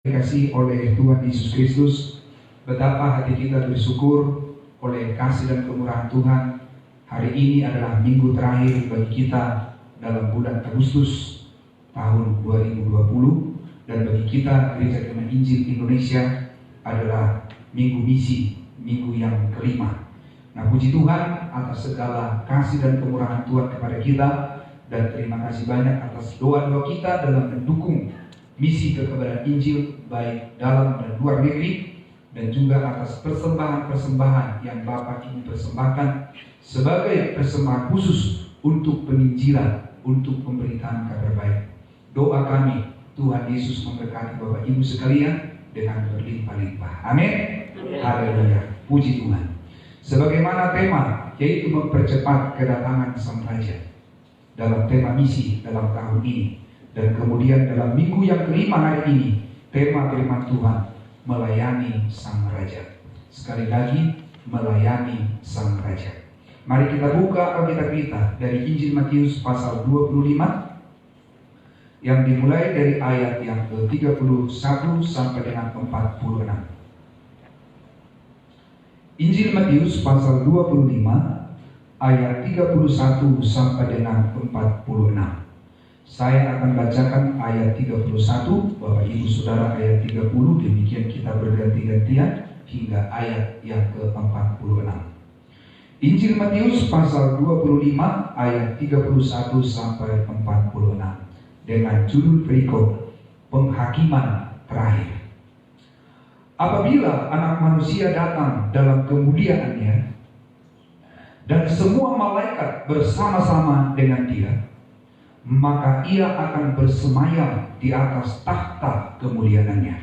Dikasih oleh Tuhan Yesus Kristus, betapa hati kita bersyukur oleh kasih dan kemurahan Tuhan. Hari ini adalah minggu terakhir bagi kita dalam bulan Agustus tahun 2020, dan bagi kita Gereja Firman Injil Indonesia adalah minggu misi, minggu yang kelima. Nah, puji Tuhan atas segala kasih dan kemurahan Tuhan kepada kita, dan terima kasih banyak atas doa-doa kita dalam mendukung misi kekebalan Injil baik dalam dan luar negeri, dan juga atas persembahan-persembahan yang Bapak Ibu persembahkan sebagai persembahan khusus untuk penginjilan, untuk pemberitaan kabar baik. Doa kami, Tuhan Yesus memberkati Bapak Ibu sekalian dengan berlimpah-limpah. Amin. Haleluya. Puji Tuhan. Sebagaimana tema, yaitu mempercepat kedatangan Sang Raja dalam tema misi dalam tahun ini. Dan kemudian dalam minggu yang kelima hari ini, tema firman Tuhan, melayani Sang Raja. Sekali lagi, melayani Sang Raja. Mari kita buka Alkitab kita dari Injil Matius pasal 25, yang dimulai dari ayat yang ke-31 sampai dengan 46. Injil Matius pasal 25 ayat 31 sampai dengan 46. Saya akan bacakan ayat 31, Bapak Ibu Saudara ayat 30, demikian kita berganti-gantian hingga ayat yang ke-46. Injil Matius pasal 25 ayat 31 sampai 46 dengan judul berikut, penghakiman terakhir. Apabila Anak Manusia datang dalam kemuliaannya dan semua malaikat bersama-sama dengan Dia, maka Ia akan bersemayam di atas tahta kemuliaannya.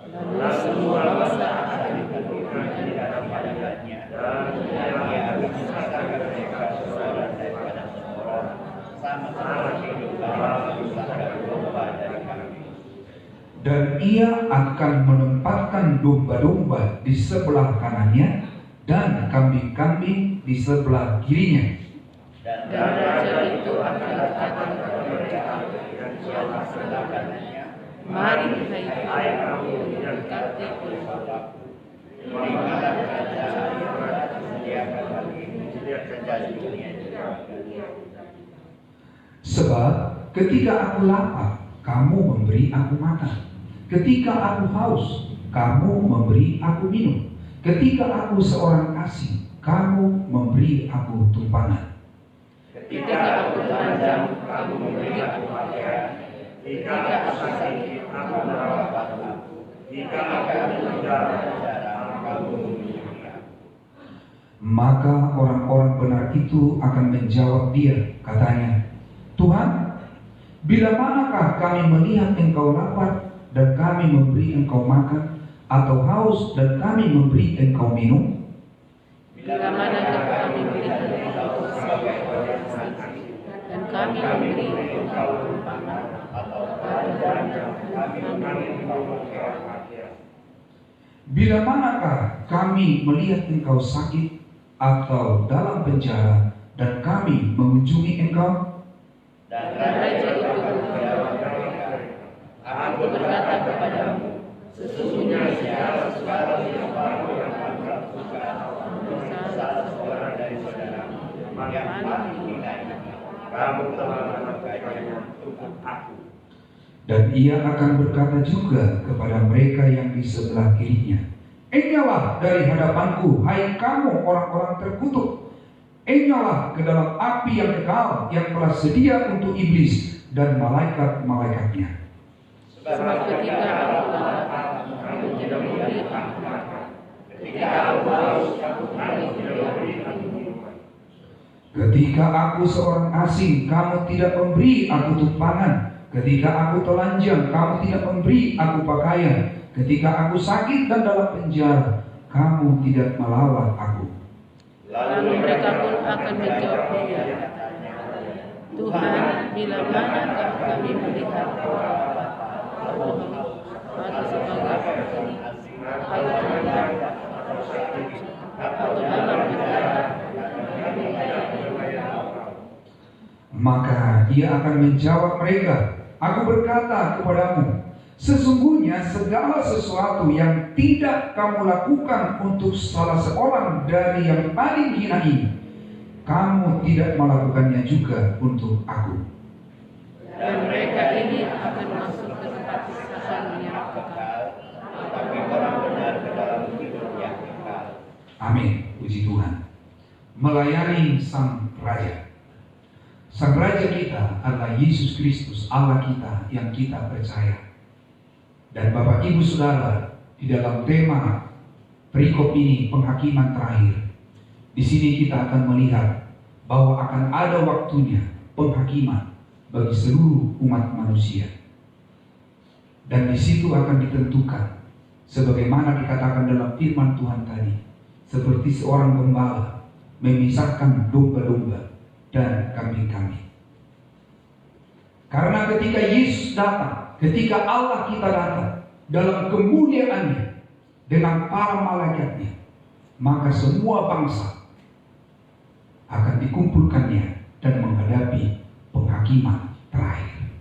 Lalu semua bangsa akan dikumpulkan di dalam hadapannya, dan Ia akan menyatakan mereka seorang daripada seorang, sama-sama hiduplah memisahkan domba dari kambing. Dan Ia akan menempatkan domba-domba di sebelah kanannya dan kambing-kambing di sebelah kirinya. Dan raja itu akan berkata kepada mereka yang siapa sebelah kanannya, mari hai kamu yang berkati Bapakku, terimalah kerajaan yang telah disediakan bagimu sejak dunia juga. Sebab ketika aku lapar, kamu memberi aku makan. Ketika aku haus, kamu memberi aku minum. Ketika aku seorang asing, kamu memberi aku tumpangan. Ketika aku telanjang, kamu memberi aku pakaian. Ketika aku sakit, aku merawat aku. Jika aku meninggal, kamu mengunjungi aku. Maka orang-orang benar itu akan menjawab Dia, katanya, Tuhan, bila manakah kami melihat Engkau lapar dan kami memberi Engkau makan, atau haus dan kami memberi Engkau minum? Bila manakah kami melihat Engkau sebagai orang sakit dan kami memberi Engkau tumpangan, atau telanjang kami memberi Engkau pakaian? Bila manakah kami melihat Engkau sakit atau dalam penjara dan kami mengunjungi Engkau? Dan raja itu menjawab mereka, aku berkata kepadamu, sesungguhnya segala sesuatu yang kamu yang kamu lakukan untuk salah seorang dari saudaramu yang paling hina ini, kamu telah melakukannya untuk aku. Dan Ia akan berkata juga kepada mereka yang di sebelah kirinya, enyahlah dari hadapanku, hai kamu orang-orang terkutuk. Enyahlah ke dalam api yang kekal yang telah sedia untuk iblis dan malaikat-malaikatnya. Sebab ketika aku lapar, kamu tidak memberi aku makan. Ketika aku haus, kamu tidak memberi aku minuman. Ketika aku seorang asing, kamu tidak memberi aku tumpangan. Ketika aku telanjang, kamu tidak memberi aku pakaian. Ketika aku sakit dan dalam penjara, kamu tidak melawat aku. Lalu mereka pun akan menjawab Dia, Tuhan, bila manakah kami melihat Engkau lapar atau sebagai asing, atau telanjang, atau dalam penjara? Maka Ia akan menjawab mereka, aku berkata kepadamu, Sesungguhnya segala sesuatu yang tidak kamu lakukan untuk salah seorang dari yang paling hina ini, kamu tidak melakukannya juga untuk aku. Dan mereka ini akan masuk ke tempat siksaan yang kekal, tetapi orang benar ke dalam hidup yang kekal. Amin, puji Tuhan. Melayani Sang Raja. Sang Raja kita adalah Yesus Kristus, Allah kita yang kita percaya. Dan Bapak Ibu Saudara, di dalam tema perikop ini, penghakiman terakhir, di sini kita akan melihat bahwa akan ada waktunya penghakiman bagi seluruh umat manusia. Dan di situ akan ditentukan, sebagaimana dikatakan dalam firman Tuhan tadi, seperti seorang gembala memisahkan domba-domba dan kambing-kambing. Karena ketika Yesus datang, ketika Allah kita datang dalam kemuliaannya dengan para malaikatnya, maka semua bangsa akan dikumpulkannya dan menghadapi penghakiman terakhir.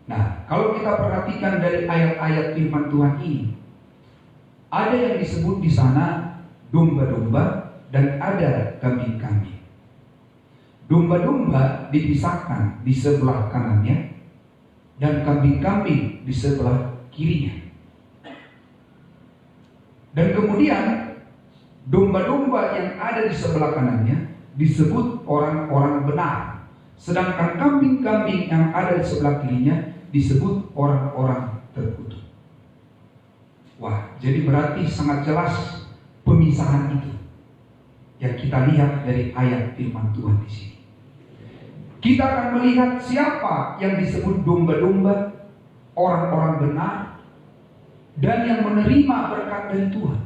Nah, kalau kita perhatikan dari ayat-ayat firman Tuhan ini, ada yang disebut di sana domba-domba dan ada kambing-kambing. Domba-domba dipisahkan di sebelah kanannya dan kambing-kambing di sebelah kirinya. Dan kemudian domba-domba yang ada di sebelah kanannya disebut orang-orang benar, sedangkan kambing-kambing yang ada di sebelah kirinya disebut orang-orang terkutuk. Wah, jadi berarti sangat jelas pemisahan itu yang kita lihat dari ayat firman Tuhan di sini. Kita akan melihat siapa yang disebut domba-domba, orang-orang benar, dan yang menerima berkat dari Tuhan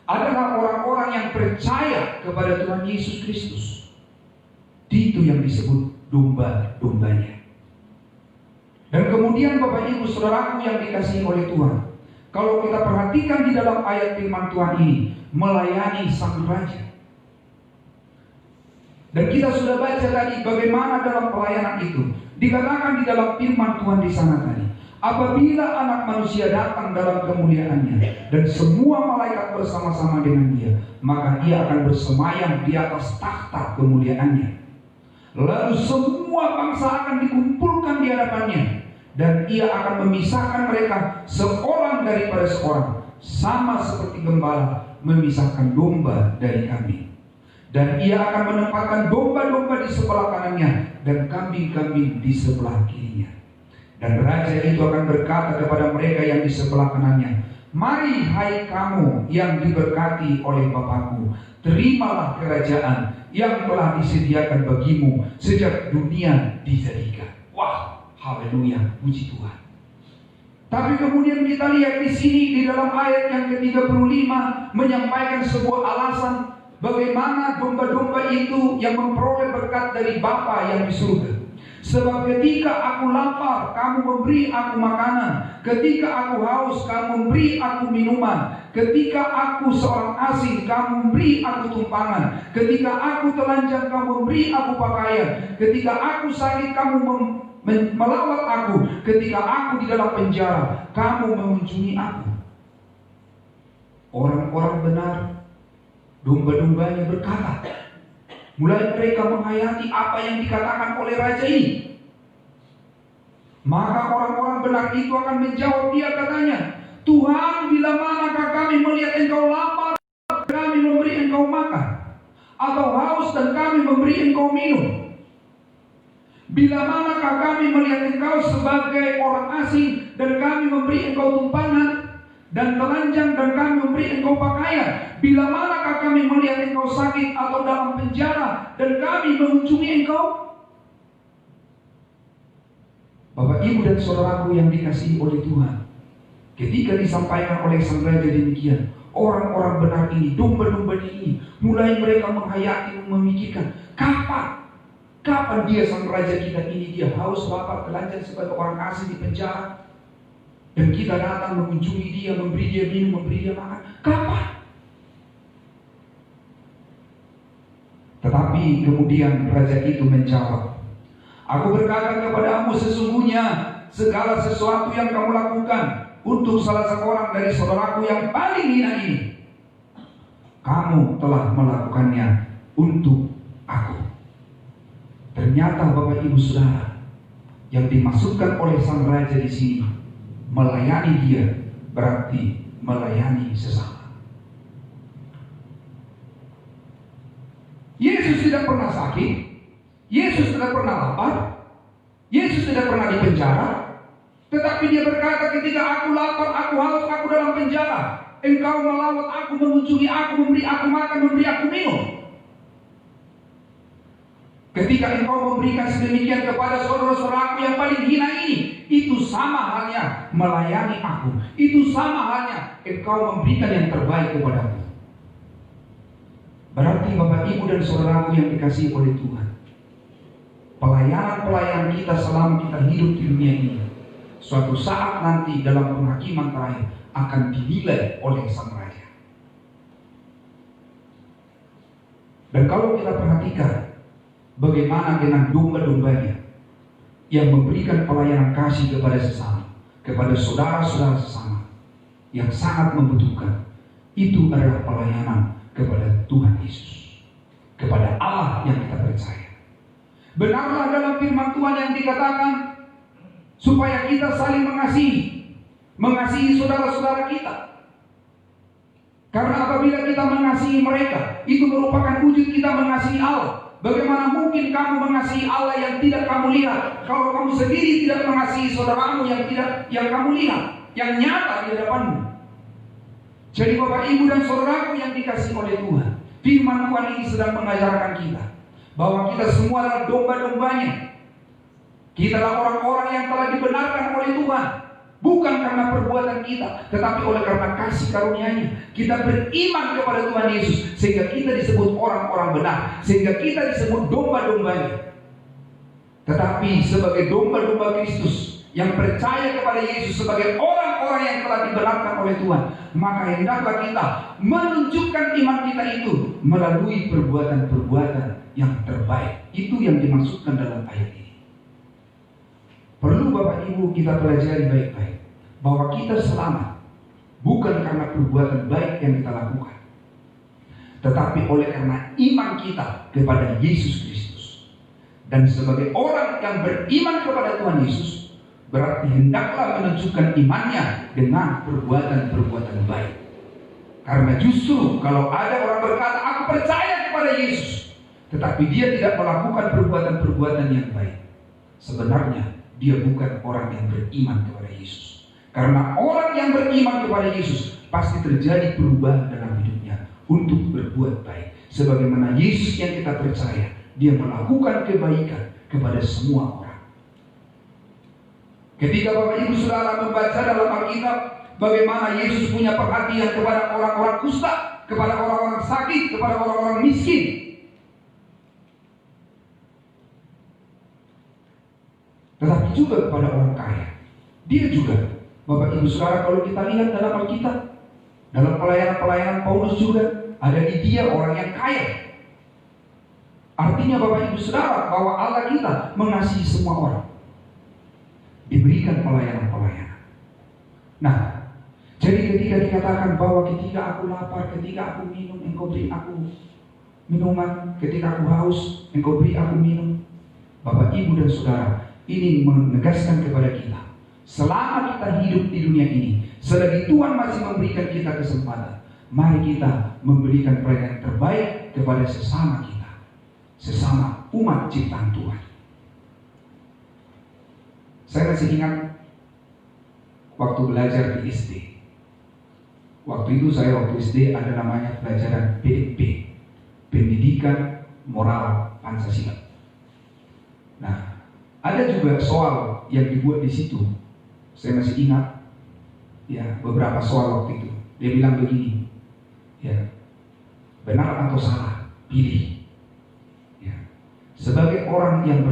adalah orang-orang yang percaya kepada Tuhan Yesus Kristus. Itu yang disebut domba-dombanya. Dan kemudian Bapak Ibu Saudaraku yang dikasihi oleh Tuhan, kalau kita perhatikan di dalam ayat firman Tuhan ini, melayani Sang Raja. Dan kita sudah baca tadi bagaimana dalam pelayanan itu dikatakan di dalam firman Tuhan di sana tadi, apabila anak manusia datang dalam kemuliaannya dan semua malaikat bersama-sama dengan dia, maka ia akan bersemayam di atas takhta kemuliaannya. Lalu semua bangsa akan dikumpulkan di hadapannya, dan ia akan memisahkan mereka seorang daripada seorang, sama seperti gembala memisahkan domba dari kambing. Dan ia akan menempatkan domba-domba di sebelah kanannya dan kambing-kambing di sebelah kirinya. Dan raja itu akan berkata kepada mereka yang di sebelah kanannya, mari hai kamu yang diberkati oleh Bapakku, terimalah kerajaan yang telah disediakan bagimu sejak dunia dijadikan. Wah, haleluya, puji Tuhan. Tapi kemudian kita lihat di sini di dalam ayat yang ke-35 menyampaikan sebuah alasan bagaimana domba-domba itu yang memperoleh berkat dari Bapa yang di surga. Sebab ketika aku lapar, kamu memberi aku makanan. Ketika aku haus, kamu memberi aku minuman. Ketika aku seorang asing, kamu memberi aku tumpangan. Ketika aku telanjang, kamu memberi aku pakaian. Ketika aku sakit, kamu melawat aku. Ketika aku di dalam penjara, kamu mengunjungi aku. Orang-orang benar, domba-dombanya berkata, mulai mereka menghayati apa yang dikatakan oleh raja ini. Maka orang-orang benar itu akan menjawab dia katanya, Tuhan, bila manakah kami melihat engkau lapar, kami memberi engkau makan, atau haus dan kami memberi engkau minum? Bila manakah kami melihat engkau sebagai orang asing dan kami memberi engkau tumpangan, dan telanjang dan kami memberi engkau pakaian? Bila manakah kami melihat engkau sakit atau dalam penjara dan kami mengunjungi engkau? Bapak, Ibu dan saudaraku yang dikasihi oleh Tuhan, ketika disampaikan oleh Sang Raja demikian, orang-orang benar ini, domba-domba ini, mulai mereka menghayati, memikirkan, kapan dia Sang Raja kita ini, dia haus, lapar, telanjang sebagai orang asing di penjara, dan kita datang mengunjungi dia, memberi dia minum, memberi dia makan. Kapan? Tetapi kemudian raja itu menjawab, aku berkata kepadamu, sesungguhnya segala sesuatu yang kamu lakukan untuk salah seorang dari saudaraku yang paling hina ini, kamu telah melakukannya untuk aku. Ternyata Bapak Ibu Saudara, yang dimaksudkan oleh sang raja di sini, melayani dia berarti melayani sesama. Yesus tidak pernah sakit, Yesus tidak pernah lapar, Yesus tidak pernah dipenjara, tetapi dia berkata, ketika aku lapar, aku haus, aku dalam penjara, engkau melawat aku, mengunjungi aku, memberi aku makan, memberi aku minum. Ketika engkau memberikan sedemikian kepada saudara-saudaraku yang paling hina ini, itu sama halnya melayani aku. Itu sama halnya engkau memberikan yang terbaik kepadaku. Berarti Bapak Ibu dan saudaraku yang dikasihi oleh Tuhan, pelayanan-pelayanan kita selama kita hidup di dunia ini, suatu saat nanti dalam penghakiman terakhir akan dinilai oleh sang raja. Dan kalau kita perhatikan bagaimana dengan domba-dombanya yang memberikan pelayanan kasih kepada sesama, kepada saudara-saudara sesama yang sangat membutuhkan, itu adalah pelayanan kepada Tuhan Yesus, kepada Allah yang kita percaya. Benarlah dalam firman Tuhan yang dikatakan supaya kita saling mengasihi saudara-saudara kita. Karena apabila kita mengasihi mereka, itu merupakan wujud kita mengasihi Allah. Bagaimana mungkin kamu mengasihi Allah yang tidak kamu lihat, kalau kamu sendiri tidak mengasihi saudaramu yang kamu lihat, yang nyata di hadapanmu? Jadi Bapak Ibu dan saudaraku yang dikasihi oleh Tuhan, firman Tuhan ini sedang mengajarkan kita bahwa kita semua adalah domba-dombanya. Kita adalah orang-orang yang telah dibenarkan oleh Tuhan, bukan karena perbuatan kita, tetapi oleh karena kasih karunia-Nya. Kita beriman kepada Tuhan Yesus, sehingga kita disebut orang-orang benar, sehingga kita disebut domba-dombanya. Tetapi sebagai domba-domba Kristus yang percaya kepada Yesus sebagai orang-orang yang telah dibenarkan oleh Tuhan, maka hendaklah kita menunjukkan iman kita itu melalui perbuatan-perbuatan yang terbaik. Itu yang dimaksudkan dalam ayat ini. Perlu Bapak Ibu kita pelajari baik-baik bahwa kita selamat bukan karena perbuatan baik yang kita lakukan, tetapi oleh karena iman kita kepada Yesus Kristus. Dan sebagai orang yang beriman kepada Tuhan Yesus, berarti hendaklah menunjukkan imannya dengan perbuatan-perbuatan baik. Karena justru kalau ada orang berkata, aku percaya kepada Yesus, tetapi dia tidak melakukan perbuatan-perbuatan yang baik, sebenarnya dia bukan orang yang beriman kepada Yesus. Karena orang yang beriman kepada Yesus pasti terjadi perubahan dalam hidupnya untuk berbuat baik. Sebagaimana Yesus yang kita percaya, dia melakukan kebaikan kepada semua orang. Ketika Bapak Ibu Saudara membaca dalam Alkitab bagaimana Yesus punya perhatian kepada orang-orang kusta, kepada orang-orang sakit, kepada orang-orang miskin, tetapi juga kepada orang kaya. Dia juga, Bapak Ibu Saudara, kalau kita lihat dalam Alkitab, dalam pelayanan-pelayanan Paulus juga ada di dia orang yang kaya. Artinya Bapak Ibu Saudara bahwa Allah kita mengasihi semua orang, diberikan pelayanan-pelayanan. Nah, jadi ketika dikatakan bahwa ketika aku lapar, ketika aku minum, engkau beri aku minuman, ketika aku haus, engkau beri aku minum. Bapak Ibu dan Saudara, ini menegaskan kepada kita, selama kita hidup di dunia ini, selagi Tuhan masih memberikan kita kesempatan, mari kita memberikan pelayanan terbaik kepada sesama kita, sesama umat ciptaan Tuhan. Saya masih ingat waktu belajar di SD. Waktu itu saya waktu SD ada namanya pelajaran PMP, Pendidikan Moral Pancasila. Nah, ada juga soal yang dibuat di situ. Saya masih ingat, ya, beberapa soal waktu itu. Dia bilang begini, ya, benar atau salah, pilih. Ya, sebagai orang yang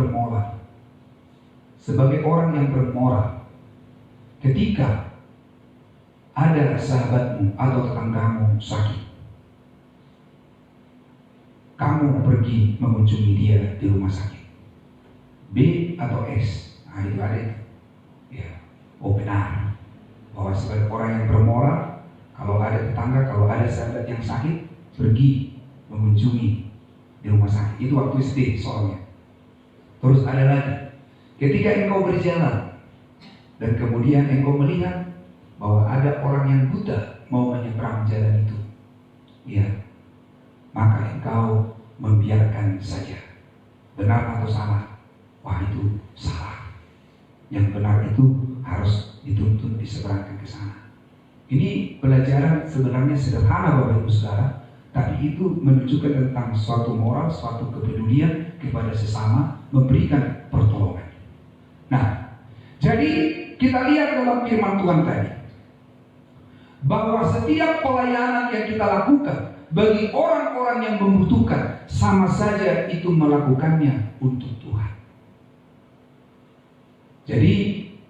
bermoral, ketika ada sahabatmu atau tetanggamu sakit, kamu pergi mengunjungi dia di rumah sakit. B atau S, nah itu ada itu. Ya. benar, bahwa sebagai orang yang bermoral, kalau ada tetangga, kalau ada sahabat yang sakit, pergi mengunjungi di rumah sakit. Itu waktu SD soalnya. Terus ada lagi, ketika engkau berjalan dan kemudian engkau melihat bahwa ada orang yang buta mau menyeberang jalan itu, ya, maka engkau membiarkan saja. Benar atau salah? Wah, itu salah. Yang benar itu harus dituntun, diseberangkan ke sana. Ini pelajaran sebenarnya sederhana Bapak Ibu Saudara, tapi itu menunjukkan tentang suatu moral, suatu kepedulian kepada sesama, memberikan pertolongan. Nah, jadi kita lihat dalam firman Tuhan tadi, bahwa setiap pelayanan yang kita lakukan bagi orang-orang yang membutuhkan, sama saja itu melakukannya untuk Tuhan. Jadi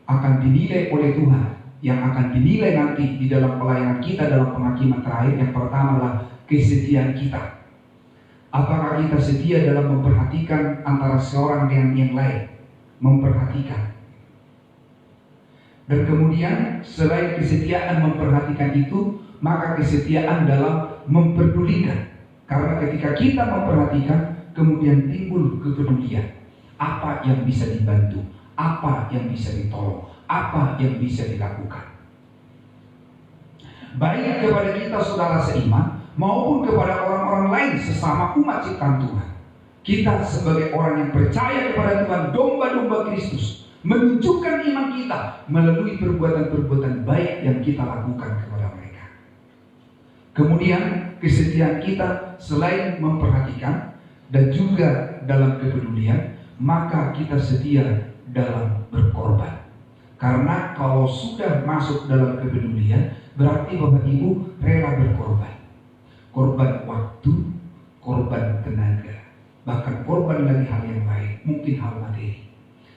akan dinilai oleh Tuhan, yang akan dinilai nanti di dalam pelayanan kita dalam penghakiman terakhir. Yang pertama adalah kesetiaan kita. Apakah kita setia dalam memperhatikan antara seorang dengan yang lain? Memperhatikan. Dan kemudian selain kesetiaan memperhatikan itu, maka kesetiaan dalam memperdulikan. Karena ketika kita memperhatikan, kemudian timbul kepedulian. Apa yang bisa dibantu, apa yang bisa ditolong, apa yang bisa dilakukan. Baik kepada kita saudara seiman, maupun kepada orang-orang lain sesama umat ciptaan Tuhan. Kita sebagai orang yang percaya kepada Tuhan, domba-domba Kristus, menunjukkan iman kita melalui perbuatan-perbuatan baik yang kita lakukan kepada mereka. Kemudian kesetiaan kita selain memperhatikan dan juga dalam kepedulian, maka kita setia dalam berkorban. Karena kalau sudah masuk dalam kepedulian, berarti Bapak Ibu rela berkorban. Korban waktu, korban tenaga, bahkan korban lagi hal yang lain, mungkin hal materi.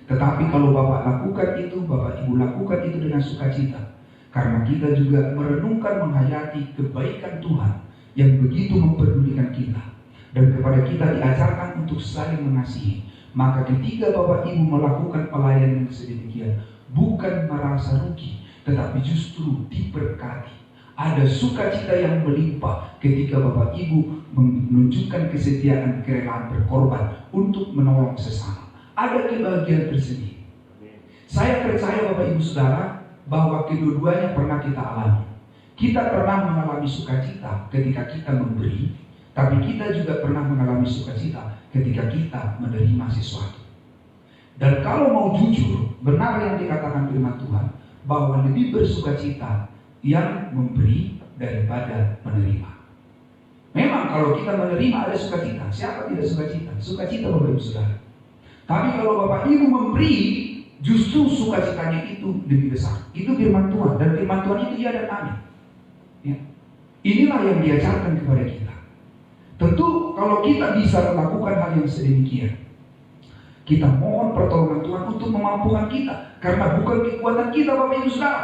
Tetapi kalau Bapak lakukan itu, Bapak Ibu lakukan itu dengan sukacita, karena kita juga merenungkan, menghayati kebaikan Tuhan yang begitu memperdulikan kita, dan kepada kita diajarkan untuk saling mengasihi. Maka ketika Bapak Ibu melakukan pelayanan yang sedemikian, bukan merasa rugi, tetapi justru diberkati. Ada sukacita yang melimpah ketika Bapak Ibu menunjukkan kesetiaan, kerelaan berkorban untuk menolong sesama. Ada kebahagiaan tersendiri. Saya percaya Bapak Ibu Saudara bahwa kedua-duanya pernah kita alami. Kita pernah mengalami sukacita ketika kita memberi, tapi kita juga pernah mengalami sukacita ketika kita menerima sesuatu. Dan kalau mau jujur, benar yang dikatakan firman Tuhan, bahwa lebih bersukacita yang memberi daripada menerima. Memang kalau kita menerima ada sukacita. Siapa tidak sukacita? Sukacita Bapak Ibu Saudara. Tapi kalau Bapak Ibu memberi, justru sukacitanya itu lebih besar. Itu firman Tuhan, dan firman Tuhan itu ya dan amin. Ya. Inilah yang diajarkan kepada kita. Tentu kalau kita bisa melakukan hal yang sedemikian, kita mohon pertolongan Tuhan untuk memampukan kita, karena bukan kekuatan kita Bapak Ibu Saudara.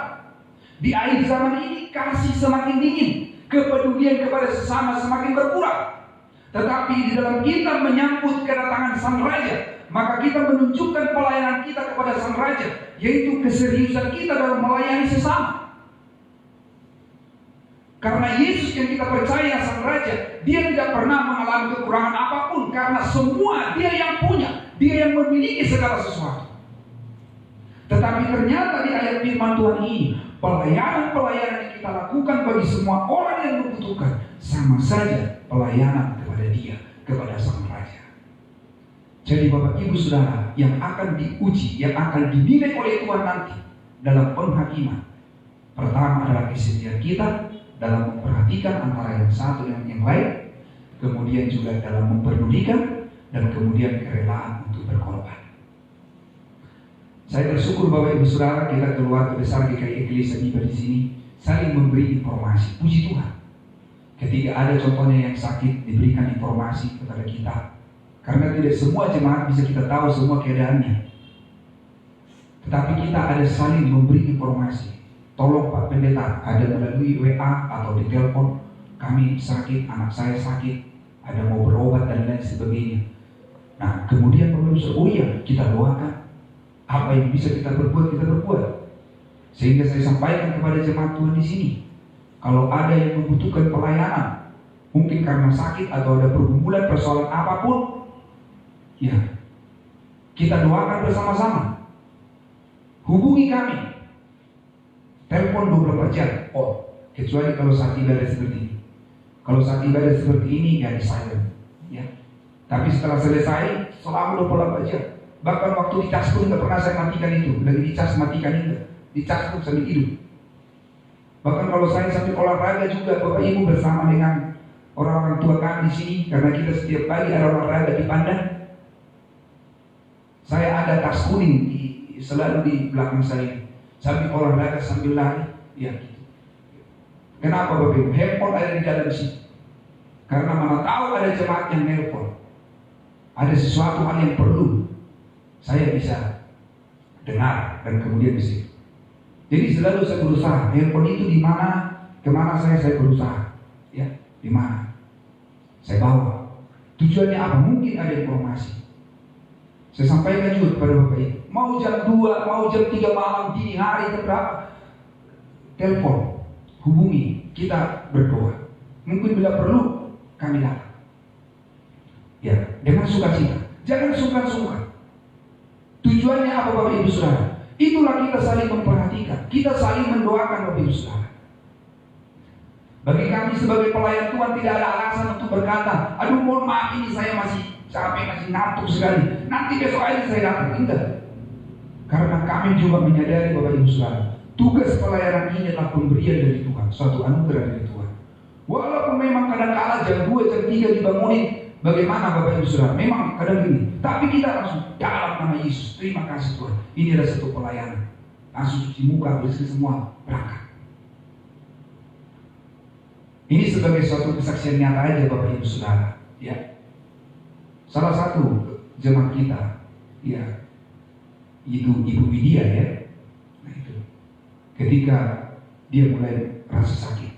Di akhir zaman ini kasih semakin dingin, kepedulian kepada sesama semakin berkurang. Tetapi di dalam kita menyambut kedatangan Sang Raja, maka kita menunjukkan pelayanan kita kepada Sang Raja, yaitu keseriusan kita dalam melayani sesama. Karena Yesus yang kita percaya Sang Raja, Dia tidak pernah mengalami kekurangan apapun, karena semua Dia yang punya, Dia yang memiliki segala sesuatu. Tetapi ternyata di ayat firman Tuhan ini, pelayanan-pelayanan yang kita lakukan bagi semua orang yang membutuhkan, sama saja pelayanan kepada Dia, kepada Sang Raja. Jadi Bapak Ibu Saudara, yang akan diuji, yang akan dinilai oleh Tuhan nanti dalam penghakiman, pertama adalah kesetiaan kita dalam memperhatikan antara yang satu dengan yang lain, kemudian juga dalam memperdulikan, dan kemudian kerelaan untuk berkorban. Saya bersyukur Bapak Ibu Saudara, kita keluarga besar GKI Eklesia Biba di sini saling memberi informasi. Puji Tuhan. Ketika ada contohnya yang sakit, diberikan informasi kepada kita. Karena tidak semua jemaat bisa kita tahu semua keadaannya. Tetapi kita ada saling memberi informasi. Tolong Pak Pendeta, ada melalui WA atau di telepon, kami sakit, anak saya sakit, ada mau berobat dan lain sebagainya. Nah, kemudian Bapak Ibu, oh iya, kita doakan. Apa yang bisa kita perbuat, kita perbuat. Sehingga saya sampaikan kepada jemaat Tuhan di sini, kalau ada yang membutuhkan pelayanan, mungkin karena sakit atau ada pergumulan persoalan apapun, ya, kita doakan bersama-sama. Hubungi kami. Telepon 24 jam. Oh, kecuali kalau saat ibadah seperti ini. Kalau saat ibadah seperti ini, ya di silent. Ya. Tapi setelah selesai, selalu 24 jam. Bahkan waktu dicas pun tidak pernah saya matikan itu. Lagi dicas matikan itu. Dicas pun sambil hidup. Bahkan kalau saya sambil olahraga juga, Bapak Ibu bersama dengan orang-orang tua kami di sini, karena kita setiap pagi ada olahraga di Pandan. Saya ada tas kuning selalu di belakang saya, sambil olahraga sambil lari, ya gitu. Kenapa Bapak Ibu? Handphone ada di dalam sini. Karena mana tahu ada jemaat yang nelpon, ada sesuatu hal yang perlu, saya bisa dengar dan kemudian bisa. Jadi selalu saya berusaha. Handphone itu di mana, kemana saya berusaha, ya, di mana saya bawa. Tujuannya apa? Mungkin ada informasi. Saya sampaikan juga kepada Bapak Ibu. Mau jam 2, mau jam 3 malam, dini hari, berapa? Telepon, hubungi, kita berdoa. Mungkin bila perlu, kami datang. Ya, dengan sukacita. Jangan sungkan-sungkan. Tujuannya apa Bapak Ibu Saudara? Itulah kita saling memperhatikan, kita saling mendoakan Bapak Ibu Saudara. Bagi kami sebagai pelayan Tuhan tidak ada alasan untuk berkata, aduh mohon maaf ini saya masih capek, masih ngantuk sekali, nanti besok aja saya datang. Tidak. Karena kami juga menyadari Bapak Ibu Saudara, tugas pelayanan ini adalah pemberian dari Tuhan, suatu anugerah dari Tuhan. Walaupun memang kadang-kala jam 2, jam 3 dibangunin, bagaimana Bapak Ibu Saudara? Memang kadang gini, tapi kita langsung dalam nama Yesus, terima kasih Tuhan. Ini adalah satu pelayanan. Langsung cuci muka, bersih semua, berangkat. Ini sebagai suatu kesaksian nyata aja Bapak Ibu Saudara, ya. Salah satu jemaat kita, ya, itu Ibu Widya, ya. Nah itu, ketika dia mulai rasa sakit,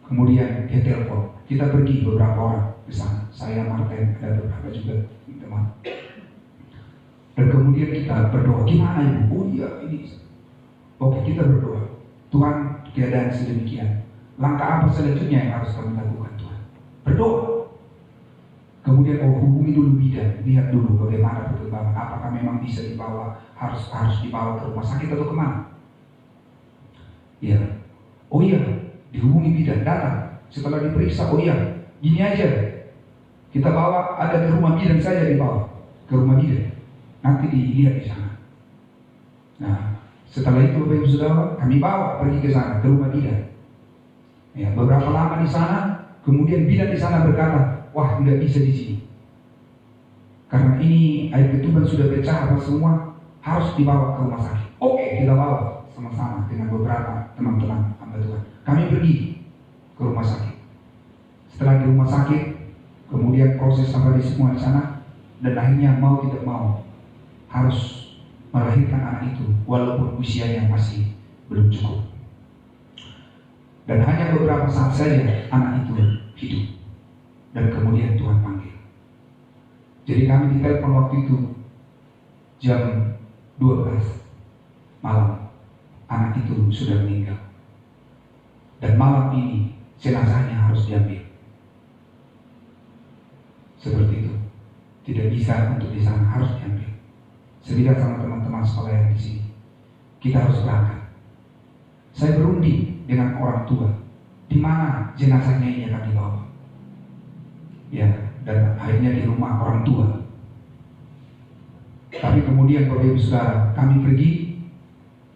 kemudian dia telepon. Kita pergi beberapa orang ke sana. Saya, Martin, ada beberapa juga teman. Dan kemudian kita berdoa. Gimana Ibu? Oh iya ini. Oke, kita berdoa. Tuhan, keadaan sedemikian. Langkah apa selanjutnya yang harus kami lakukan Tuhan? Berdoa. Kemudian hubungi dulu bidan, lihat dulu bagaimana perkembangan. Apakah memang bisa dibawa, harus dibawa ke rumah sakit atau kemana? Ya. Oh iya, dihubungi bidan, datang. Setelah diperiksa, oh iya, gini aja, kita bawa, ada di rumah bidan saja dibawa ke rumah bidan, nanti dilihat di sana. Nah, setelah itu Bapak Ibu Saudara, kami bawa pergi ke sana, ke rumah bidan. Ya, beberapa lama di sana, kemudian bidan di sana berkata, wah tidak bisa di sini, karena ini air ketuban sudah pecah apa semua, harus dibawa ke rumah sakit. Oke, kita bawa sama-sama dengan beberapa teman-teman hamba Tuhan. Kami pergi ke rumah sakit. Setelah di rumah sakit, kemudian proses sampai semua di sana, dan akhirnya mau tidak mau harus melahirkan anak itu, walaupun usianya masih belum cukup. Dan hanya beberapa saat saja anak itu hidup, dan kemudian Tuhan panggil. Jadi kami ditelepon waktu itu jam 12 malam, anak itu sudah meninggal. Dan malam ini jenazahnya harus diambil. Seperti itu. Tidak bisa untuk di sana, harus diambil. Sebilang sama teman-teman sekolah yang di sini, kita harus berangkat. Saya berunding dengan orang tua, di mana jenazahnya ini akan dibawa. Ya, dan akhirnya di rumah orang tua. Tapi kemudian Bapak Ibu Saudara, kami pergi,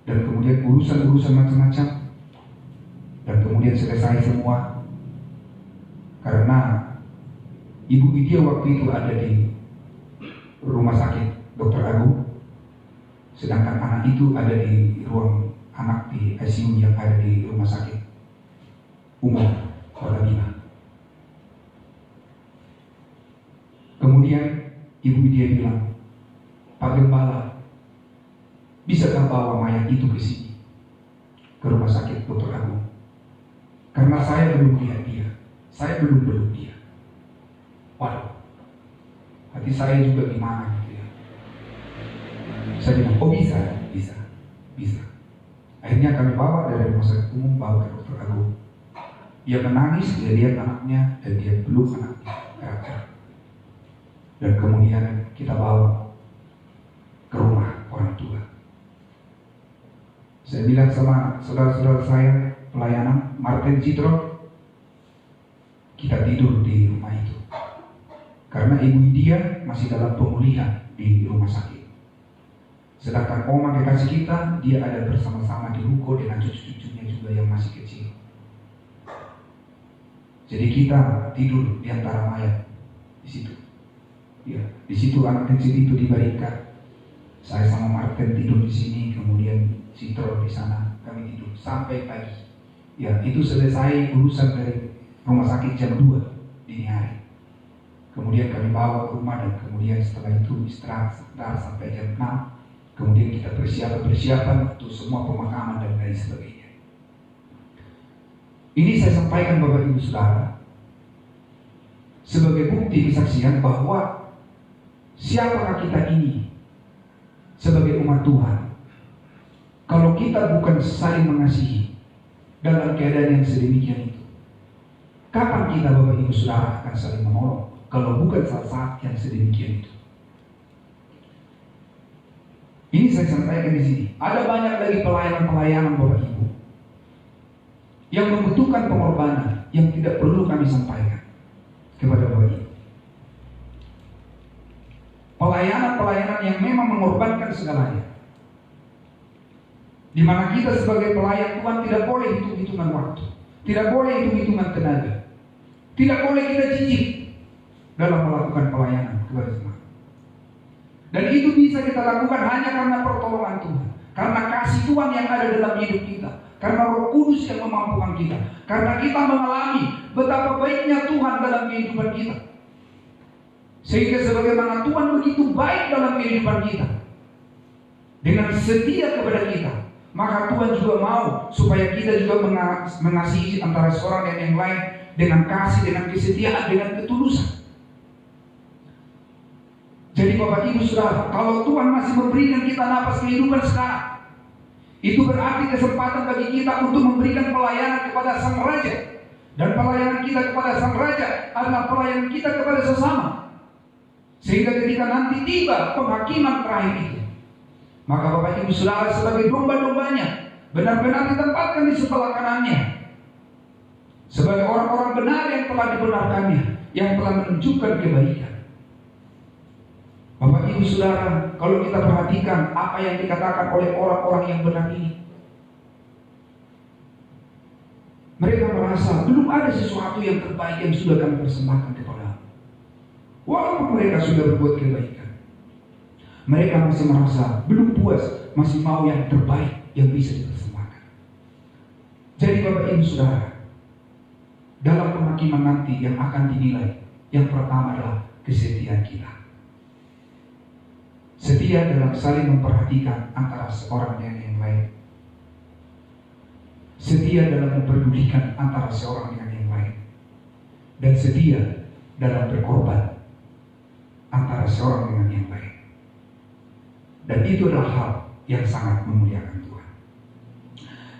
dan kemudian urusan-urusan macam-macam, dan kemudian selesai semua. Karena Ibu Widya waktu itu ada di rumah sakit Dr. Agung, sedangkan anak itu ada di ruang anak di ICU yang ada di rumah sakit umum Kota Bima. Kemudian Ibu Widya bilang, Pak Gembala, bisakah bawa mayat itu ke sini, ke rumah sakit Dr. Agung? Karena saya belum lihat dia, saya belum peluk dia. Waduh, hati saya juga gimana gitu ya. Saya bilang, oh bisa. Akhirnya kami bawa dari rumah sakit umum, bawa ke dokter Agung. Dia menangis, dia lihat anaknya, dan dia peluk anaknya erat-erat. Dan kemudian kita bawa ke rumah orang tua. Saya bilang sama saudara-saudara saya, pelayanan Martin Citro, kita tidur di rumah itu. Karena ibu dia masih dalam pemulihan di rumah sakit. Sedangkan oma kekasih kita, dia ada bersama-sama di ruko dengan cucu-cucunya juga yang masih kecil. Jadi kita tidur di antara mayat di situ. Ya, di situ anak kecil itu dibaringkan. Saya sama Martin tidur di sini, kemudian Citro di sana, kami tidur sampai pagi. Ya, itu selesai urusan dari rumah sakit jam 2 dini hari. Kemudian kami bawa ke rumah dan kemudian setelah itu istirahat sebentar sampai jam 6. Kemudian kita persiapan untuk semua pemakaman dan lain sebagainya. Ini saya sampaikan Bapak Ibu Saudara sebagai bukti kesaksian bahwa siapakah kita ini sebagai umat Tuhan. Kalau kita bukan saling mengasihi dalam keadaan yang sedemikian itu, kapan kita Bapak Ibu Saudara akan saling menolong kalau bukan saat-saat yang sedemikian itu? Ini saya sampaikan di sini. Ada banyak lagi pelayanan-pelayanan Bapak Ibu yang membutuhkan pengorbanan yang tidak perlu kami sampaikan kepada Bapak Ibu. Pelayanan-pelayanan yang memang mengorbankan segalanya, di mana kita sebagai pelayan Tuhan tidak boleh hitung-hitungan waktu, tidak boleh hitung-hitungan tenaga, tidak boleh kita cicip dalam melakukan pelayanan kepada Tuhan. Dan itu bisa kita lakukan hanya karena pertolongan Tuhan, karena kasih Tuhan yang ada dalam hidup kita, karena Roh Kudus yang memampukan kita, karena kita mengalami betapa baiknya Tuhan dalam kehidupan kita. Sehingga sebagaimana Tuhan begitu baik dalam kehidupan kita, dengan setia kepada kita, maka Tuhan juga mau supaya kita juga mengasihi antara seorang dan yang lain dengan kasih, dengan kesetiaan, dengan ketulusan. Jadi Bapak Ibu Saudara, kalau Tuhan masih memberikan kita napas kehidupan sekarang, itu berarti kesempatan bagi kita untuk memberikan pelayanan kepada Sang Raja. Dan pelayanan kita kepada Sang Raja adalah pelayanan kita kepada sesama. Sehingga ketika nanti tiba penghakiman terakhir itu, maka Bapak Ibu Saudara sebagai domba-dombanya benar-benar ditempatkan di sebelah kanannya, sebagai orang-orang benar yang telah dibenarkannya, yang telah menunjukkan kebaikan. Bapak Ibu Saudara, kalau kita perhatikan apa yang dikatakan oleh orang-orang yang benar ini, mereka merasa belum ada sesuatu yang terbaik yang sudah kami persembahkan kepada. Walaupun mereka sudah berbuat kebaikan, mereka masih merasa belum puas, masih mau yang terbaik yang bisa dipersembahkan. Jadi Bapak Ibu Saudara, dalam penghakiman nanti yang akan dinilai, yang pertama adalah kesetiaan kita. Setia dalam saling memperhatikan antara seorang dengan yang lain. Setia dalam memperdulikan antara seorang dengan yang lain. Dan setia dalam berkorban antara seorang dengan yang lain. Dan itu adalah hal yang sangat memuliakan Tuhan.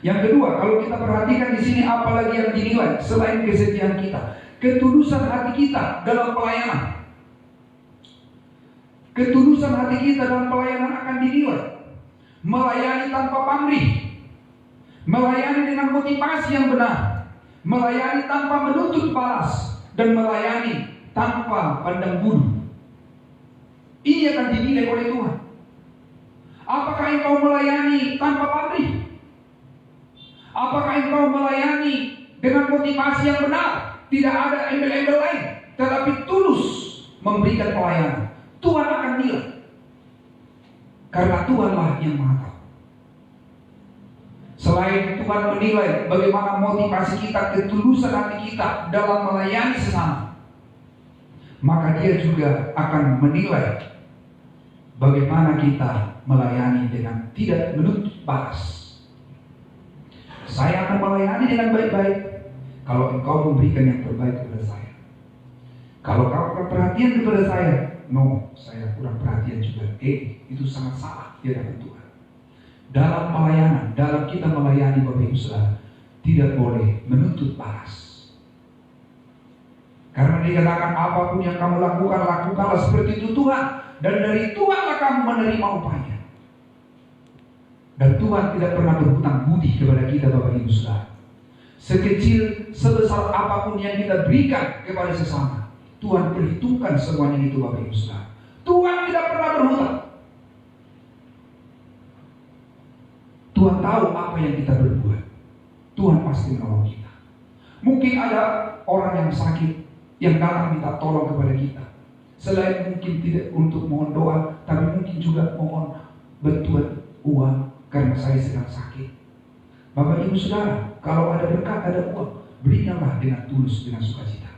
Yang kedua, kalau kita perhatikan di sini apalagi yang dinilai selain kesetiaan kita, ketulusan hati kita dalam pelayanan. Ketulusan hati kita dalam pelayanan akan dinilai. Melayani tanpa pamrih, melayani dengan motivasi yang benar, melayani tanpa menuntut balas, dan melayani tanpa pandang bulu. Ini akan dinilai oleh Tuhan. Apakah engkau melayani tanpa pamrih? Apakah engkau melayani dengan motivasi yang benar, tidak ada embel-embel lain, tetapi tulus memberikan pelayanan? Tuhan akan nilai, karena Tuhanlah yang Maha Tahu. Selain Tuhan menilai bagaimana motivasi kita, ketulusan hati kita dalam melayani sesama, maka Dia juga akan menilai bagaimana kita melayani dengan tidak menuntut balas. Saya akan melayani dengan baik-baik kalau engkau memberikan yang terbaik kepada saya. Kalau kau perhatian kepada saya, no, saya kurang perhatian juga. Itu sangat salah di hadapan Tuhan. dalam pelayanan, dalam kita melayani Bapak Ibu Saudara, tidak boleh menuntut balas. Karena dikatakan apapun yang kamu lakukan, lakukanlah seperti itu Tuhan, dan dari Tuhanlah kamu menerima upahnya. Dan Tuhan tidak pernah berhutang budi kepada kita Bapak Ibu Saudara. Sekecil, sebesar apapun yang kita berikan kepada sesama, Tuhan perhitungkan semuanya itu Bapak Ibu Saudara. Tuhan tidak pernah berhutang. Tuhan tahu apa yang kita berbuat. Tuhan pasti menolong kita. Mungkin ada orang yang sakit yang datang minta tolong kepada kita. Selain mungkin tidak untuk mohon doa, tapi mungkin juga mohon bantuan uang karena saya sedang sakit. Bapak Ibu Saudara, kalau ada berkat, ada uang, berikanlah dengan tulus, dengan sukacita.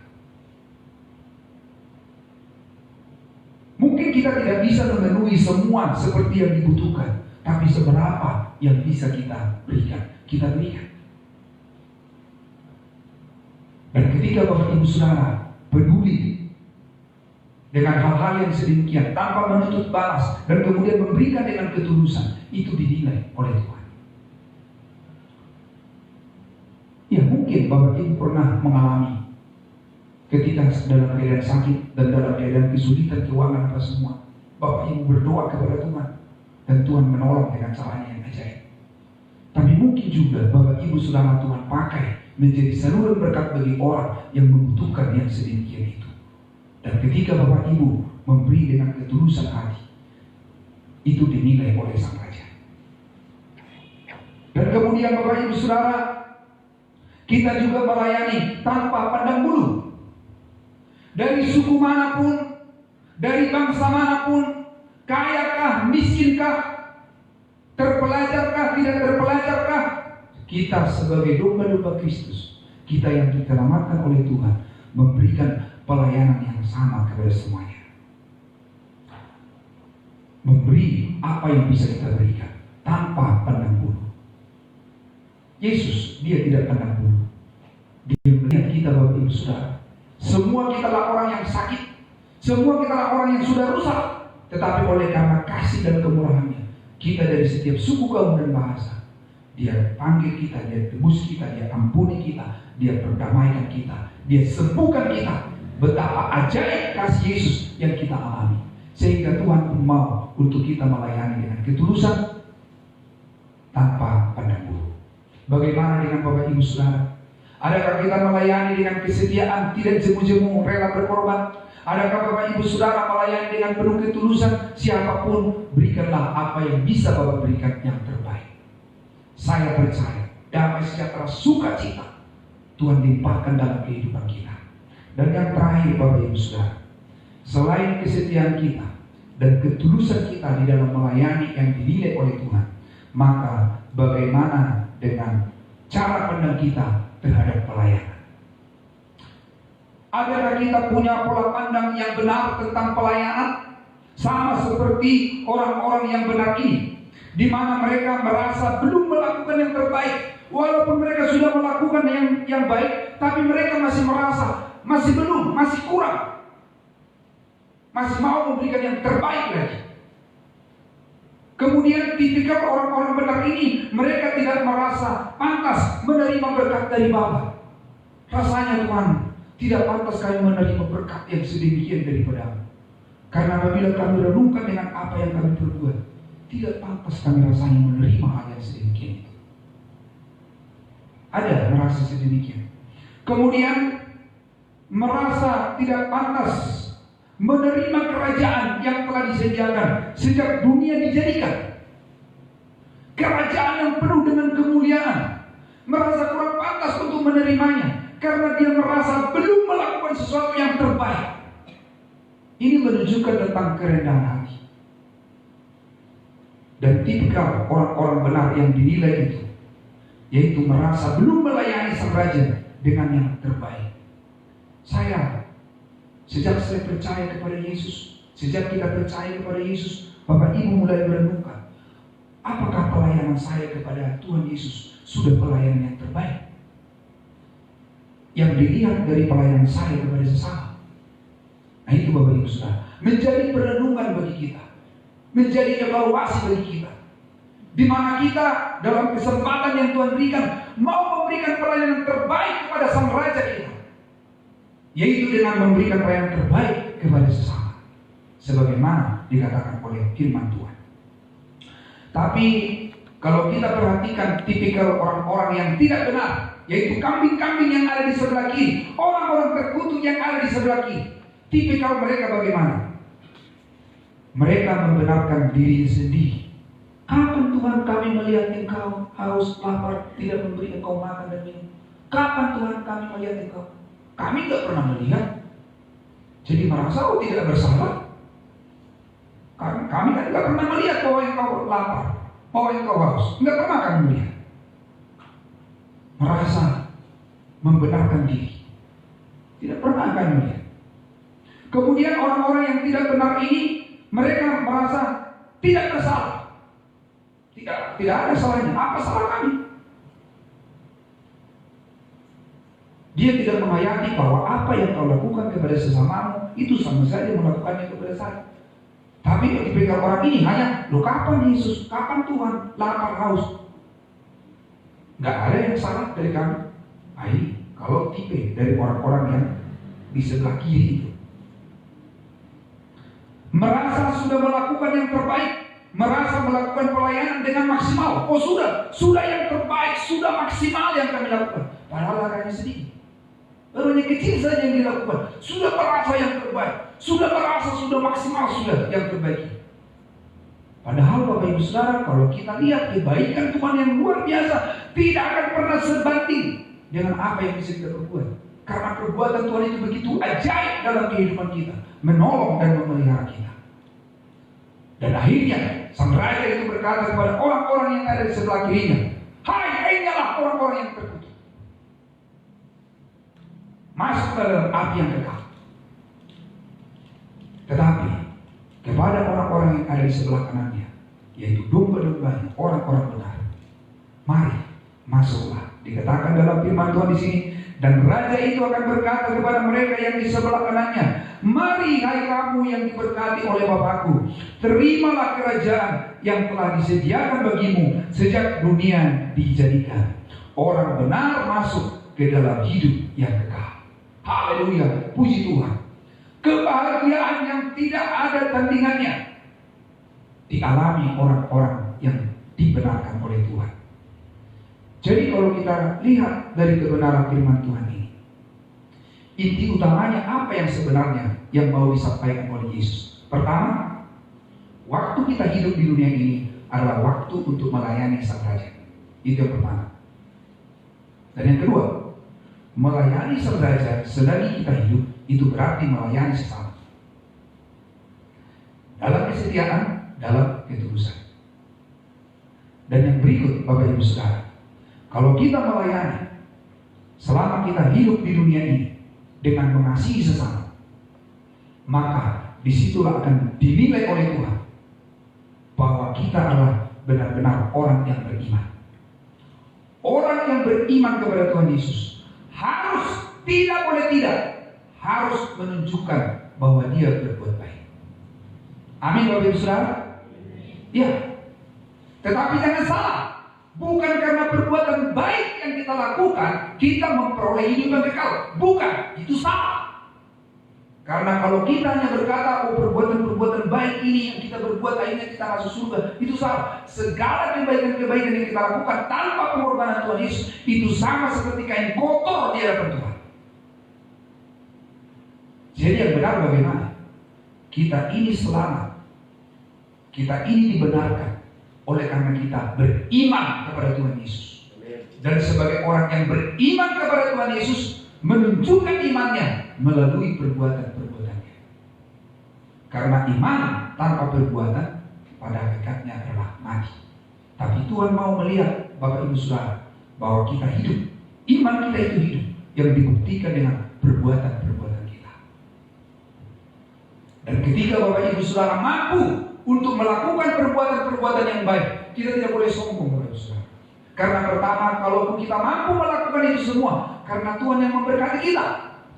Mungkin kita tidak bisa memenuhi semua seperti yang dibutuhkan, tapi seberapa yang bisa kita berikan, kita berikan. Dan ketika Bapak Ibu Saudara peduli dengan hal-hal yang sedemikian tanpa menuntut balas dan kemudian memberikan dengan ketulusan, itu dinilai oleh Tuhan. Ya, mungkin Bapak Ibu pernah mengalami ketika dalam keadaan sakit dan dalam keadaan kesulitan keuangan apa semua, Bapak Ibu berdoa kepada Tuhan dan Tuhan menolong dengan caranya yang ajaib. Tapi mungkin juga Bapak Ibu Saudara Tuhan pakai menjadi saluran berkat bagi orang yang membutuhkan yang sedemikian itu. Dan ketika Bapak Ibu memberi dengan ketulusan hati, itu dinilai oleh Sang Raja. Dan kemudian Bapak Ibu Saudara, kita juga melayani tanpa pandang bulu. Dari suku manapun, dari bangsa manapun, kayakah, miskinkah, terpelajarkah, tidak terpelajarkah, kita sebagai domba-domba Kristus, kita yang diselamatkan oleh Tuhan, memberikan pelayanan yang sama kepada semuanya. Memberi apa yang bisa kita berikan tanpa pandang bulu. Yesus, dia tidak pandang bulu. Dia melihat kita Bapak Ibu Saudara. Semua kita lah orang yang sakit, semua kita lah orang yang sudah rusak, tetapi oleh karena kasih dan kemurahannya, kita dari setiap suku, kaum dan bahasa, dia panggil kita, dia tebus kita, dia ampuni kita, dia perdamaikan kita, dia sembuhkan kita. Betapa ajaib kasih Yesus yang kita alami, sehingga Tuhan pun mau untuk kita melayani dengan ketulusan tanpa pandang bulu. Bagaimana dengan Bapak Ibu Saudara? Adakah kita melayani dengan kesetiaan, tidak jemu-jemu, rela berkorban? Adakah Bapak Ibu Saudara melayani dengan penuh ketulusan? Siapapun, berikanlah apa yang bisa Bapak berikan yang terbaik. Saya percaya damai sejahtera sukacita Tuhan limpahkan dalam kehidupan kita. Dan yang terakhir Bapak Ibu Saudara, selain kesetiaan kita dan ketulusan kita di dalam melayani yang dinilai oleh Tuhan, maka bagaimana dengan cara pandang kita terhadap pelayanan? Adakah kita punya pola pandang yang benar tentang pelayanan? Sama seperti orang-orang yang benar ini, di mana mereka merasa belum melakukan yang terbaik. Walaupun mereka sudah melakukan yang baik, tapi mereka masih merasa masih belum, masih kurang, masih mau memberikan yang terbaik lagi. Kemudian tipikal orang-orang benar ini, mereka tidak merasa pantas menerima berkat dari Bapa. Rasanya Tuhan, tidak pantas kami menerima berkat yang sedemikian daripada-Mu. Karena apabila kami renungkan dengan apa yang kami perbuat, tidak pantas kami rasanya menerima hal yang sedemikian itu. Ada merasa sedemikian. Kemudian merasa tidak pantas menerima kerajaan yang telah disediakan sejak dunia dijadikan. Kerajaan yang penuh dengan kemuliaan. Merasa kurang pantas untuk menerimanya karena dia merasa belum melakukan sesuatu yang terbaik. Ini menunjukkan tentang kerendahan hati. Dan tipikal orang-orang benar yang dinilai itu, yaitu merasa belum melayani Sang Raja dengan yang terbaik. Sejak saya percaya kepada Yesus, sejak kita percaya kepada Yesus, Bapak Ibu mulai merenungkan, apakah pelayanan saya kepada Tuhan Yesus sudah pelayanan yang terbaik? Yang dilihat dari pelayanan saya kepada sesama. Nah itu Bapak Ibu Saudara, menjadi perenungan bagi kita, menjadi evaluasi bagi kita. di mana kita dalam kesempatan yang Tuhan berikan mau memberikan pelayanan terbaik kepada Sang Raja kita, yaitu dengan memberikan pelayanan terbaik kepada sesama, sebagaimana dikatakan oleh firman Tuhan. Tapi kalau kita perhatikan tipikal orang-orang yang tidak benar, yaitu kambing-kambing yang ada di sebelah kiri, orang-orang terkutuk yang ada di sebelah kiri, tipikal mereka bagaimana? Mereka membenarkan diri sendiri. Kapan Tuhan kami melihat engkau haus, lapar, tidak memberi engkau makan dan minum? Kapan Tuhan kami melihat engkau? Kami tidak pernah melihat. Jadi merasa tidak bersalah. Kami kan tidak pernah melihat bahwa engkau lapar, bahwa engkau haus. Tidak pernah kami melihat. Merasa membenarkan diri. Tidak pernah kami melihat. Kemudian orang-orang yang tidak benar ini, mereka merasa tidak bersalah. Tidak ada salahnya. Apa salah kami? Dia tidak menghayati bahwa apa yang kau lakukan kepada sesamamu itu sama saja melakukannya kepada saya. Tapi ketika orang ini hanya, loh kapan Yesus, kapan Tuhan lapar haus? Nggak ada yang salah dari kami. Kalau tipe dari orang-orang yang di sebelah kiri itu, merasa sudah melakukan yang terbaik, merasa melakukan pelayanan dengan maksimal. Oh sudah yang terbaik, sudah maksimal yang kami lakukan. Padahal hanya sedikit, baru yang kecil saja yang dilakukan. Sudah merasa yang terbaik, sudah merasa sudah maksimal, sudah yang terbaik. Padahal Bapak Ibu Saudara, kalau kita lihat kebaikan Tuhan yang luar biasa, tidak akan pernah sebanding dengan apa yang bisa kita perbuat. Karena perbuatan Tuhan itu begitu ajaib dalam kehidupan kita, menolong dan memelihara kita. Dan akhirnya Sang Raja itu berkata kepada orang-orang yang ada di sebelah kirinya, hai, ingatlah orang-orang yang terkutuk, masuk ke dalam api yang kekal. Tetapi kepada orang-orang yang ada di sebelah kanannya, yaitu domba-dombanya, orang-orang benar, mari masuklah. Dikatakan dalam firman Tuhan di sini, dan Raja itu akan berkata kepada mereka yang di sebelah kanannya, mari hai kamu yang diberkati oleh Bapakku, terimalah kerajaan yang telah disediakan bagimu sejak dunia dijadikan. Orang benar masuk ke dalam hidup yang kekal. Haleluya, puji Tuhan. Kebahagiaan yang tidak ada tandingannya dialami orang-orang yang dibenarkan oleh Tuhan. Jadi kalau kita lihat dari kebenaran firman Tuhan ini, inti utamanya apa yang sebenarnya yang mau disampaikan oleh Yesus? Pertama, waktu kita hidup di dunia ini adalah waktu untuk melayani Sang Raja. Itu yang pertama. Dan yang kedua, melayani Sang Raja selagi kita hidup itu berarti melayani sesama. Dalam kesetiaan, dalam ketulusan. Dan yang berikut Bapak Ibu Saudara, kalau kita melayani selama kita hidup di dunia ini dengan mengasihi sesama, maka disitulah akan dinilai oleh Tuhan bahwa kita adalah benar-benar orang yang beriman. Orang yang beriman kepada Tuhan Yesus harus, tidak boleh tidak, harus menunjukkan bahwa dia berbuat baik. Amin Bapak Ibu Saudara? Ya. Tetapi jangan salah. Bukan karena perbuatan baik yang kita lakukan kita memperoleh hidup yang kekal. Bukan, itu salah. Karena kalau kita hanya berkata, perbuatan-perbuatan baik ini yang kita berbuat akhirnya kita masuk surga, itu salah. Segala kebaikan-kebaikan yang kita lakukan tanpa pengorbanan Tuhan Yesus itu sama seperti kain kotor di hadapan Tuhan. Jadi yang benar bagaimana? Kita ini selamat, kita ini dibenarkan oleh karena kita beriman kepada Tuhan Yesus. Dan sebagai orang yang beriman kepada Tuhan Yesus, menunjukkan imannya melalui perbuatan-perbuatannya. Karena iman tanpa perbuatan pada hakikatnya adalah mati. Tapi Tuhan mau melihat Bapak Ibu Saudara bahwa kita hidup, iman kita itu hidup yang dibuktikan dengan perbuatan-perbuatan kita. Dan ketika Bapak Ibu Saudara mampu untuk melakukan perbuatan-perbuatan yang baik, kita tidak boleh sombong Bapak Ibu Saudara. Karena pertama, kalaupun kita mampu melakukan itu semua, karena Tuhan yang memberkati kita.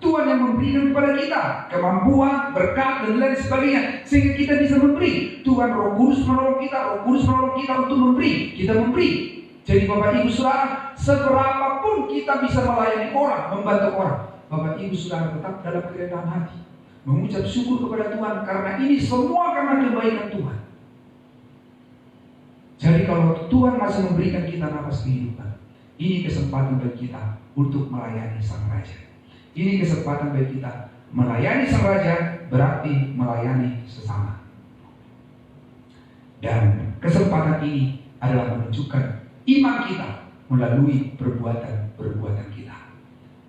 Tuhan yang memberikan kepada kita kemampuan, berkat, dan lain sebagainya, sehingga kita bisa memberi. Tuhan Roh Kudus menolong kita, untuk memberi. Kita memberi. Jadi Bapak Ibu Saudara, seberapapun kita bisa melayani orang, membantu orang, Bapak Ibu Saudara tetap dalam kerendahan hati, mengucap syukur kepada Tuhan, karena ini semua karena kebaikan Tuhan. Jadi kalau Tuhan masih memberikan kita nafas kehidupan, ini kesempatan bagi kita untuk melayani Sang Raja. Ini kesempatan bagi kita melayani Sang Raja, berarti melayani sesama. Dan kesempatan ini adalah menunjukkan iman kita melalui perbuatan-perbuatan kita.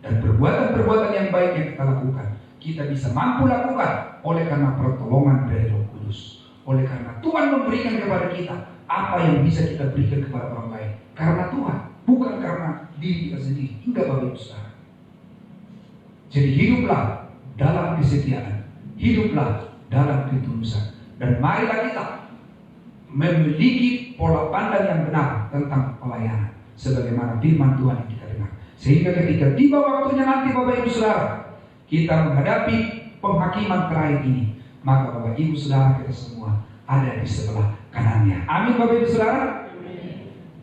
Dan perbuatan-perbuatan yang baik yang kita lakukan, kita bisa mampu lakukan oleh karena pertolongan dari Roh Kudus. Oleh karena Tuhan memberikan kepada kita apa yang bisa kita berikan kepada orang lain. Karena Tuhan, bukan karena diri kita sendiri. Enggak, Bapak Ibu Saudara. Jadi hiduplah dalam kesetiaan, hiduplah dalam ketulusan, dan marilah kita memiliki pola pandang yang benar tentang pelayanan, sebagaimana firman Tuhan yang kita dengar. Sehingga ketika tiba waktunya nanti Bapak Ibu Saudara, kita menghadapi penghakiman terakhir ini, maka Bapak Ibu Saudara kita semua ada di sebelah kanannya. Amin Bapak Ibu Saudara.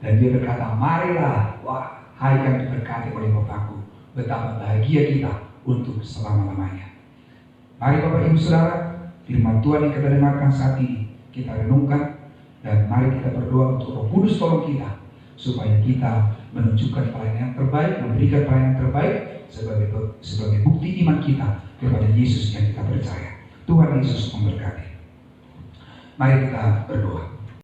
Dan dia berkata, marilah, wahai yang diberkati oleh Bapakku, betapa bahagia kita untuk selama-lamanya. Mari Bapak Ibu Saudara, firman Tuhan yang kita dengarkan saat ini kita renungkan, dan mari kita berdoa untuk Roh Kudus tolong kita, supaya kita menunjukkan pelayanan yang terbaik, memberikan pelayanan yang terbaik sebagai bukti iman kita kepada Yesus yang kita percaya. Tuhan Yesus memberkati. Mari kita berdoa.